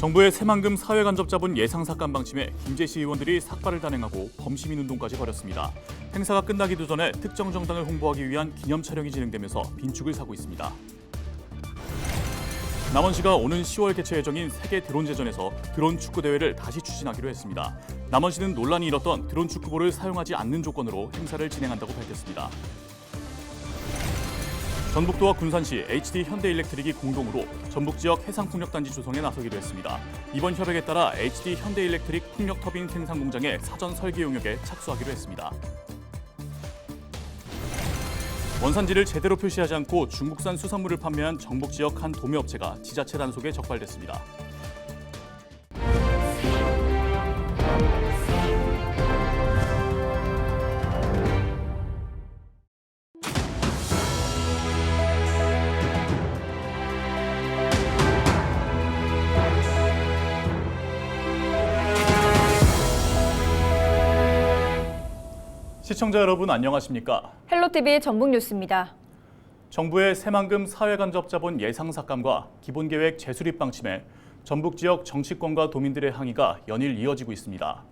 정부의 새만금 사회간접자본 예상삭감 방침에 김제시 의원들이 삭발을 단행하고 범시민운동까지 벌였습니다. 행사가 끝나기도 전에 특정 정당을 홍보하기 위한 기념 촬영이 진행되면서 빈축을 사고 있습니다. 남원시가 오는 10월 개최 예정인 세계 드론제전에서 드론 축구 대회를 다시 추진하기로 했습니다. 남원시는 논란이 일었던 드론 축구볼을 사용하지 않는 조건으로 행사를 진행한다고 밝혔습니다. 전북도와 군산시, HD 현대일렉트릭이 공동으로 전북지역 해상풍력단지 조성에 나서기로 했습니다. 이번 협약에 따라 HD 현대일렉트릭 풍력터빈 생산공장의 사전 설계 용역에 착수하기로 했습니다. 원산지를 제대로 표시하지 않고 중국산 수산물을 판매한 정북지역 한 도매업체가 지자체 단속에 적발됐습니다. 시청자 여러분 안녕하십니까? 헬로티비 전북뉴스입니다. 정부의 새만금 사회간접자본 예상삭감과 기본계획 재수립 방침에 전북 지역 정치권과 도민들의 항의가 연일 이어지고 있습니다.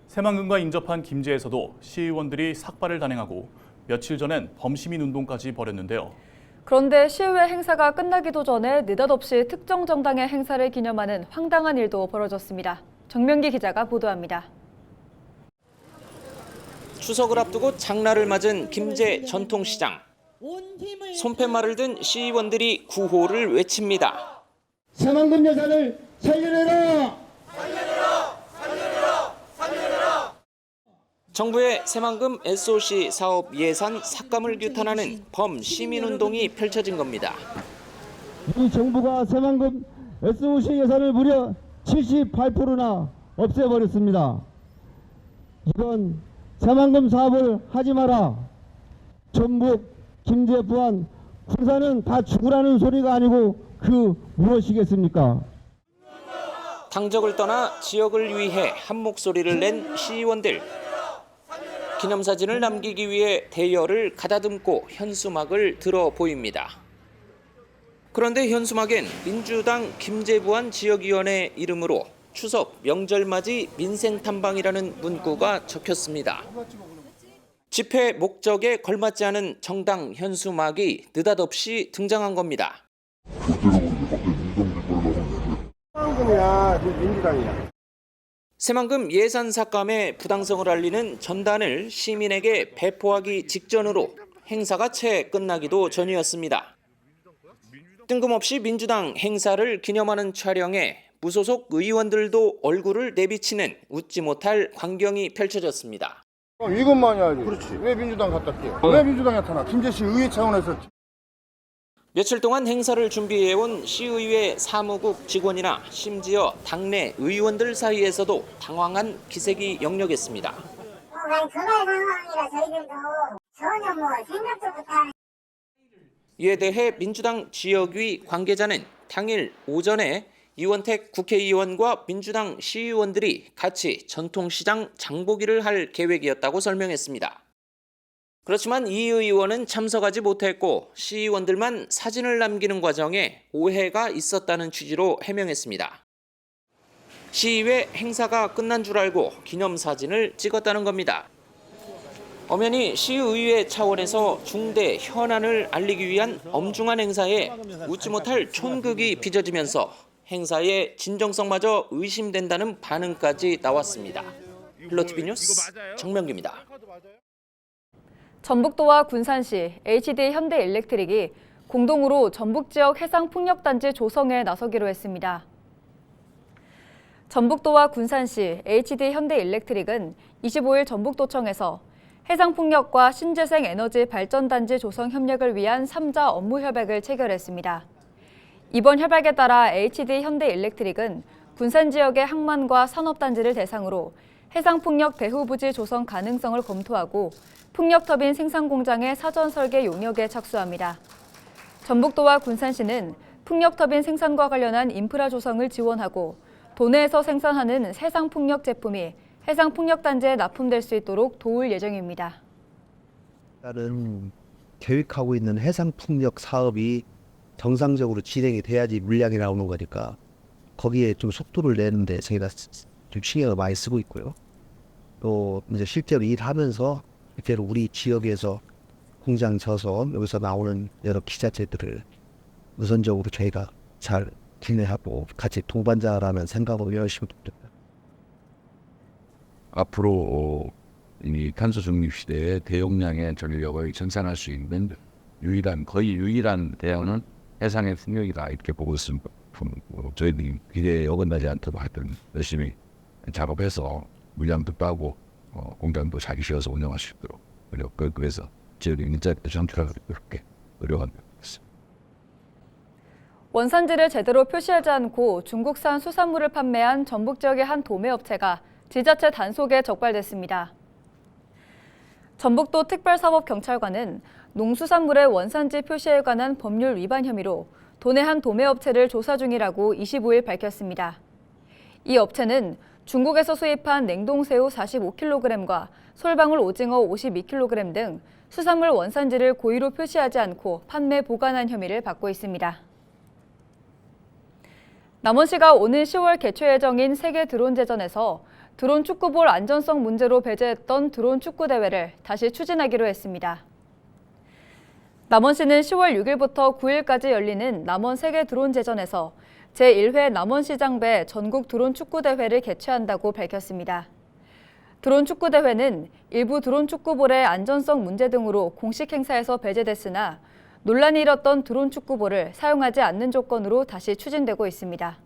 새만금과 인접한 김제에서도 시의원들이 삭발을 단행하고 며칠 전엔 범시민운동까지 벌였는데요. 그런데 시의회 행사가 끝나기도 전에 느닷없이 특정 정당의 행사를 기념하는 황당한 일도 벌어졌습니다. 정명기 기자가 보도합니다. 추석을 앞두고 장날을 맞은 김제 전통시장. 손팻말을 든 시의원들이 구호를 외칩니다. 새만금 예산을 살려내라! 정부의 새만금 SOC 사업 예산 삭감을 규탄하는 범시민운동이 펼쳐진 겁니다. 이 정부가 새만금 SOC 예산을 무려 78%나 없애버렸습니다. 이건 새만금 사업을 하지 마라. 전북, 김제, 부안, 군산은 다 죽으라는 소리가 아니고 그 무엇이겠습니까? 당적을 떠나 지역을 위해 한 목소리를 낸 시의원들. 기념사진을 남기기 위해 대여를 가다듬고 현수막을 들어 보입니다. 그런데 현수막엔 민주당 김제부안 지역위원회 이름으로 추석 명절맞이 민생탐방이라는 문구가 적혔습니다. 집회 목적에 걸맞지 않은 정당 현수막이 느닷없이 등장한 겁니다. 새만금이야, 민주당이야. 새만금 예산 삭감의 부당성을 알리는 전단을 시민에게 배포하기 직전으로 행사가 채 끝나기도 전이었습니다. 뜬금없이 민주당 행사를 기념하는 촬영에 무소속 의원들도 얼굴을 내비치는 웃지 못할 광경이 펼쳐졌습니다. 이것만이 아니지. 그렇지. 왜 민주당 갖다 끼? 왜 민주당 나타나? 김제시 의회 차원에서. 며칠 동안 행사를 준비해온 시의회 사무국 직원이나 심지어 당내 의원들 사이에서도 당황한 기색이 역력했습니다. 그날 상황이라 저희들도 전혀 생각도 못하는. 이에 대해 민주당 지역위 관계자는 당일 오전에 이원택 국회의원과 민주당 시의원들이 같이 전통시장 장보기를 할 계획이었다고 설명했습니다. 그렇지만 이 의원은 참석하지 못했고 시의원들만 사진을 남기는 과정에 오해가 있었다는 취지로 해명했습니다. 시의회 행사가 끝난 줄 알고 기념사진을 찍었다는 겁니다. 엄연히 시의회 차원에서 중대 현안을 알리기 위한 엄중한 행사에 웃지 못할 촌극이 빚어지면서 행사의 진정성마저 의심된다는 반응까지 나왔습니다. 헬로티비 뉴스 정명기입니다. 전북도와 군산시, HD 현대일렉트릭이 공동으로 전북지역 해상풍력단지 조성에 나서기로 했습니다. 전북도와 군산시, HD 현대일렉트릭은 25일 전북도청에서 해상풍력과 신재생에너지 발전단지 조성 협력을 위한 3자 업무 협약을 체결했습니다. 이번 협약에 따라 HD 현대일렉트릭은 군산 지역의 항만과 산업단지를 대상으로 해상풍력 대후부지 조성 가능성을 검토하고 풍력터빈 생산공장의 사전 설계 용역에 착수합니다. 전북도와 군산시는 풍력터빈 생산과 관련한 인프라 조성을 지원하고 도내에서 생산하는 해상풍력 제품이 해상풍력단지에 납품될 수 있도록 도울 예정입니다. 다른 계획하고 있는 해상풍력 사업이 정상적으로 진행이 돼야지 물량이 나오는 거니까 거기에 좀 속도를 내는데 저희가 좀 신경을 많이 쓰고 있고요. 또 이제 실제로 일하면서 실제로 우리 지역에서 공장 져서 여기서 나오는 여러 기자재들을 우선적으로 저희가 잘 진행하고 같이 동반자라는 생각으로 열심히 돕니다. 앞으로 이 탄소 중립 시대에 대용량의 전력을 생산할 수 있는 거의 유일한 대안은 해상의 풍력이다 이렇게 보고 있습니다. 저희들이 기대에 어긋나지 않도록 하여튼 열심히 작업해서 물량도 따고 공장도 잘 지어서 운영할 수 있도록 그래서 지역의 일자리도 창출하고 이렇게 노력합니다. 원산지를 제대로 표시하지 않고 중국산 수산물을 판매한 전북 지역의 한 도매업체가 지자체 단속에 적발됐습니다. 전북도 특별사법경찰관은 농수산물의 원산지 표시에 관한 법률 위반 혐의로 도내 한 도매업체를 조사 중이라고 25일 밝혔습니다. 이 업체는 중국에서 수입한 냉동새우 45kg과 솔방울 오징어 52kg 등 수산물 원산지를 고의로 표시하지 않고 판매 보관한 혐의를 받고 있습니다. 남원시가 오는 10월 개최 예정인 세계 드론제전에서 드론 축구볼 안전성 문제로 배제했던 드론 축구 대회를 다시 추진하기로 했습니다. 남원시는 10월 6일부터 9일까지 열리는 남원 세계 드론제전에서 제1회 남원시장배 전국 드론 축구 대회를 개최한다고 밝혔습니다. 드론 축구 대회는 일부 드론 축구볼의 안전성 문제 등으로 공식 행사에서 배제됐으나 논란이 일었던 드론 축구볼을 사용하지 않는 조건으로 다시 추진되고 있습니다.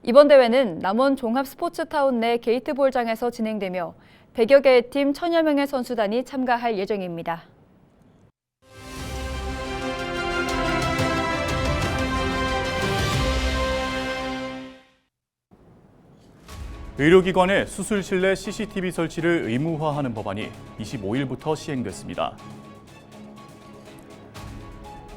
이번 대회는 남원 종합스포츠타운 내 게이트볼장에서 진행되며 100여 개의 팀 1000여 명의 선수단이 참가할 예정입니다. 의료기관에 수술실 내 CCTV 설치를 의무화하는 법안이 25일부터 시행됐습니다.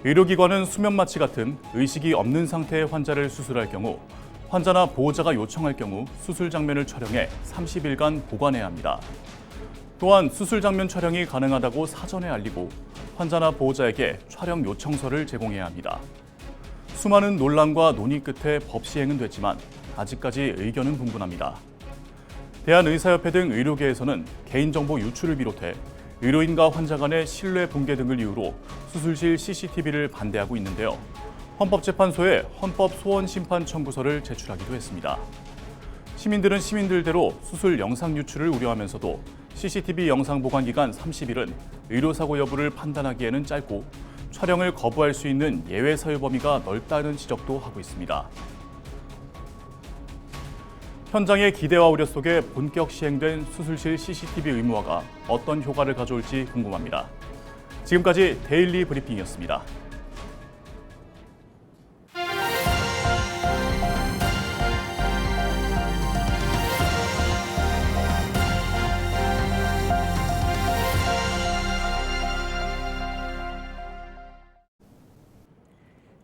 의료기관은 수면마취 같은 의식이 없는 상태의 환자를 수술할 경우 환자나 보호자가 요청할 경우 수술 장면을 촬영해 30일간 보관해야 합니다. 또한 수술 장면 촬영이 가능하다고 사전에 알리고 환자나 보호자에게 촬영 요청서를 제공해야 합니다. 수많은 논란과 논의 끝에 법 시행은 됐지만 아직까지 의견은 분분합니다. 대한의사협회 등 의료계에서는 개인정보 유출을 비롯해 의료인과 환자 간의 신뢰 붕괴 등을 이유로 수술실 CCTV를 반대하고 있는데요. 헌법재판소에 헌법소원심판 청구서를 제출하기도 했습니다. 시민들은 시민들대로 수술 영상 유출을 우려하면서도 CCTV 영상 보관 기간 30일은 의료사고 여부를 판단하기에는 짧고 촬영을 거부할 수 있는 예외 사유 범위가 넓다는 지적도 하고 있습니다. 현장의 기대와 우려 속에 본격 시행된 수술실 CCTV 의무화가 어떤 효과를 가져올지 궁금합니다. 지금까지 데일리 브리핑이었습니다.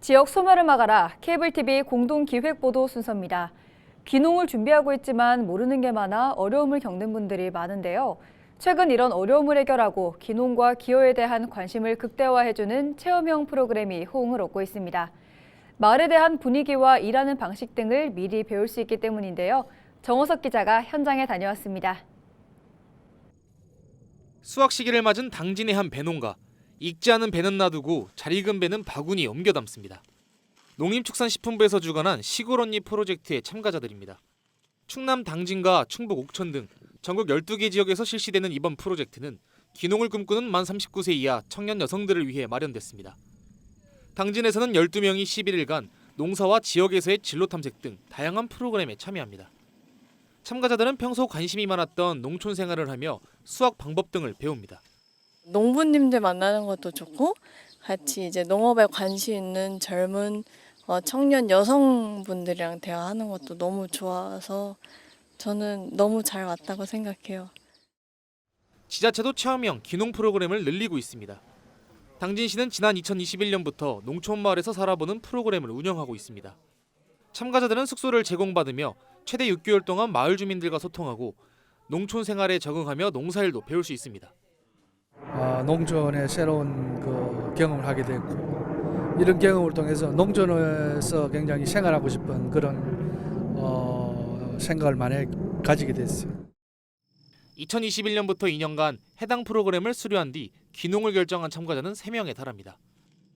지역 소멸을 막아라 케이블TV 공동기획보도 순서입니다. 귀농을 준비하고 있지만 모르는 게 많아 어려움을 겪는 분들이 많은데요. 최근 이런 어려움을 해결하고 귀농과 기여에 대한 관심을 극대화해주는 체험형 프로그램이 호응을 얻고 있습니다. 마을에 대한 분위기와 일하는 방식 등을 미리 배울 수 있기 때문인데요. 정호석 기자가 현장에 다녀왔습니다. 수확 시기를 맞은 당진의 한 배농가. 익지 않은 배는 놔두고 잘 익은 배는 바구니에 옮겨 담습니다. 농림축산식품부에서 주관한 시골 언니 프로젝트의 참가자들입니다. 충남 당진과 충북 옥천 등 전국 12개 지역에서 실시되는 이번 프로젝트는 귀농을 꿈꾸는 만 39세 이하 청년 여성들을 위해 마련됐습니다. 당진에서는 12명이 11일간 농사와 지역에서의 진로 탐색 등 다양한 프로그램에 참여합니다. 참가자들은 평소 관심이 많았던 농촌 생활을 하며 수확 방법 등을 배웁니다. 농부님들 만나는 것도 좋고 같이 이제 농업에 관심 있는 젊은 청년 여성분들이랑 대화하는 것도 너무 좋아서 저는 너무 잘 왔다고 생각해요. 지자체도 체험형 귀농 프로그램을 늘리고 있습니다. 당진시는 지난 2021년부터 농촌마을에서 살아보는 프로그램을 운영하고 있습니다. 참가자들은 숙소를 제공받으며 최대 6개월 동안 마을 주민들과 소통하고 농촌 생활에 적응하며 농사일도 배울 수 있습니다. 농촌의 새로운 경험을 하게 됐고 이런 경험을 통해서 농촌에서 굉장히 생활하고 싶은 그런 생각을 많이 가지게 됐어요. 2021년부터 2년간 해당 프로그램을 수료한 뒤 귀농을 결정한 참가자는 3명에 달합니다.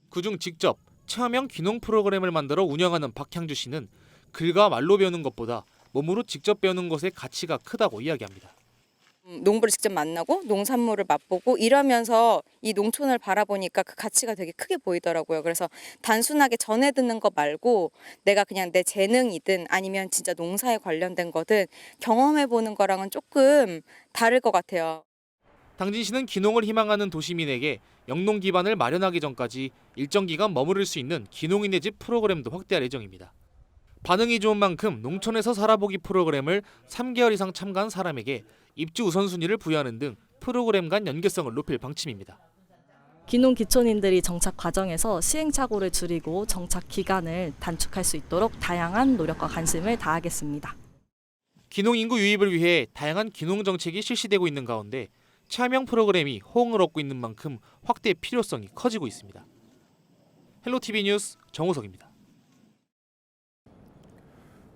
그중 직접 체험형 귀농 프로그램을 만들어 운영하는 박향주 씨는 글과 말로 배우는 것보다 몸으로 직접 배우는 것의 가치가 크다고 이야기합니다. 농부를 직접 만나고 농산물을 맛보고 이러면서 이 농촌을 바라보니까 그 가치가 되게 크게 보이더라고요. 그래서 단순하게 전해 듣는 거 말고 내가 그냥 내 재능이든 아니면 진짜 농사에 관련된 거든 경험해 보는 거랑은 조금 다를 것 같아요. 당진시는 귀농을 희망하는 도시민에게 영농 기반을 마련하기 전까지 일정 기간 머무를 수 있는 귀농인의 집 프로그램도 확대할 예정입니다. 반응이 좋은 만큼 농촌에서 살아보기 프로그램을 3개월 이상 참가한 사람에게 입주 우선순위를 부여하는 등 프로그램 간 연계성을 높일 방침입니다. 귀농 기촌인들이 정착 과정에서 시행착오를 줄이고 정착 기간을 단축할 수 있도록 다양한 노력과 관심을 다하겠습니다. 귀농 인구 유입을 위해 다양한 귀농 정책이 실시되고 있는 가운데 체험형 프로그램이 호응을 얻고 있는 만큼 확대 필요성이 커지고 있습니다. 헬로티비 뉴스 정우석입니다.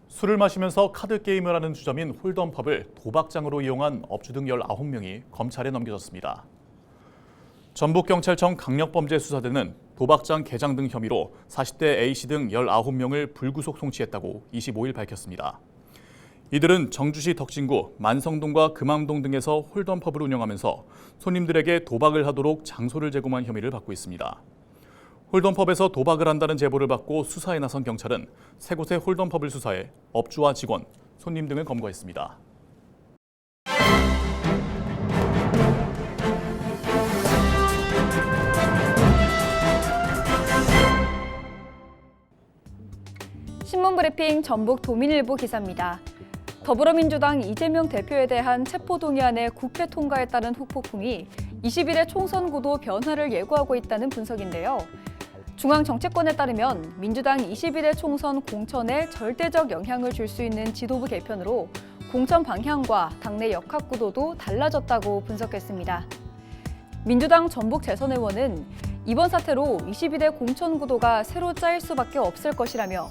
술을 마시면서 카드 게임을 하는 주점인 홀덤펍을 도박장으로 이용한 업주 등 19명이 검찰에 넘겨졌습니다. 전북경찰청 강력범죄수사대는 도박장 개장 등 혐의로 40대 A씨 등 19명을 불구속 송치했다고 25일 밝혔습니다. 이들은 정주시 덕진구, 만성동과 금암동 등에서 홀덤펍을 운영하면서 손님들에게 도박을 하도록 장소를 제공한 혐의를 받고 있습니다. 홀덤펍에서 도박을 한다는 제보를 받고 수사에 나선 경찰은 세 곳의 홀덤펍을 수사해 업주와 직원, 손님 등을 검거했습니다. 신문브리핑 전북 도민일보 기사입니다. 더불어민주당 이재명 대표에 대한 체포동의안의 국회 통과에 따른 후폭풍이 20일의 총선 구도 변화를 예고하고 있다는 분석인데요. 중앙정치권에 따르면 민주당 21대 총선 공천에 절대적 영향을 줄 수 있는 지도부 개편으로 공천 방향과 당내 역학 구도도 달라졌다고 분석했습니다. 민주당 전북 재선 의원은 이번 사태로 22대 공천 구도가 새로 짜일 수밖에 없을 것이라며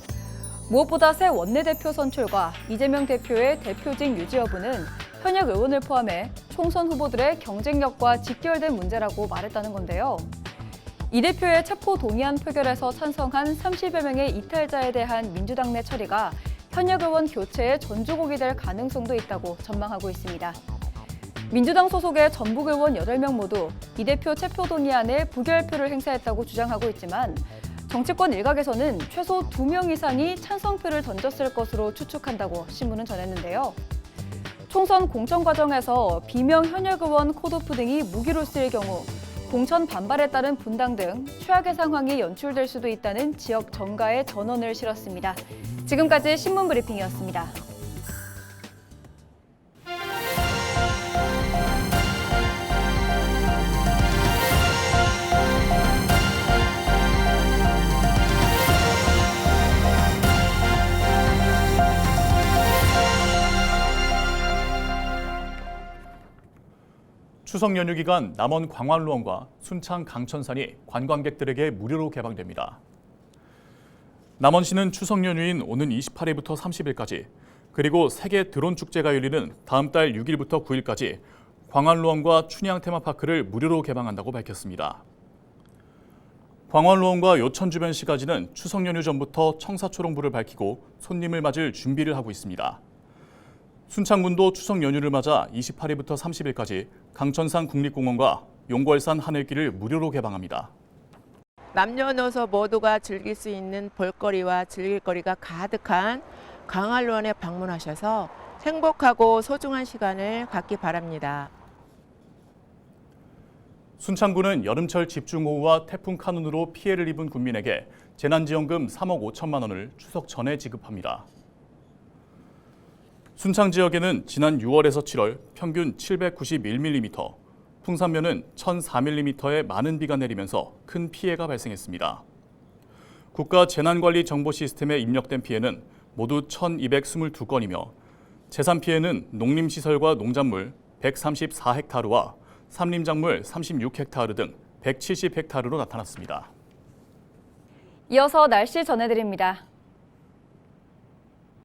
무엇보다 새 원내대표 선출과 이재명 대표의 대표직 유지 여부는 현역 의원을 포함해 총선 후보들의 경쟁력과 직결된 문제라고 말했다는 건데요. 이 대표의 체포 동의안 표결에서 찬성한 30여 명의 이탈자에 대한 민주당 내 처리가 현역 의원 교체의 전주곡이 될 가능성도 있다고 전망하고 있습니다. 민주당 소속의 전북 의원 8명 모두 이 대표 체포 동의안에 부결표를 행사했다고 주장하고 있지만 정치권 일각에서는 최소 2명 이상이 찬성표를 던졌을 것으로 추측한다고 신문은 전했는데요. 총선 공천 과정에서 비명 현역 의원 컷오프 등이 무기로 쓰일 경우 공천 반발에 따른 분당 등 최악의 상황이 연출될 수도 있다는 지역 정가에 전언을 실었습니다. 지금까지 신문브리핑이었습니다. 추석 연휴 기간 남원 광안루원과 순창 강천산이 관광객들에게 무료로 개방됩니다. 남원시는 추석 연휴인 오는 28일부터 30일까지 그리고 세계 드론 축제가 열리는 다음 달 6일부터 9일까지 광안루원과 춘향 테마파크를 무료로 개방한다고 밝혔습니다. 광안루원과 요천 주변 시가지는 추석 연휴 전부터 청사초롱불을 밝히고 손님을 맞을 준비를 하고 있습니다. 순창군도 추석 연휴를 맞아 28일부터 30일까지 강천산 국립공원과 용궐산 하늘길을 무료로 개방합니다. 남녀노소 모두가 즐길 수 있는 볼거리와 즐길거리가 가득한 광안루원에 방문하셔서 행복하고 소중한 시간을 갖기 바랍니다. 순창군은 여름철 집중호우와 태풍 카눈으로 피해를 입은 군민에게 재난지원금 3억 5천만 원을 추석 전에 지급합니다. 순창 지역에는 지난 6월에서 7월 평균 791mm, 풍산면은 1004mm의 많은 비가 내리면서 큰 피해가 발생했습니다. 국가 재난관리 정보 시스템에 입력된 피해는 모두 1222건이며 재산 피해는 농림시설과 농작물 134헥타르와 삼림작물 36헥타르 등 170헥타르로 나타났습니다. 이어서 날씨 전해드립니다.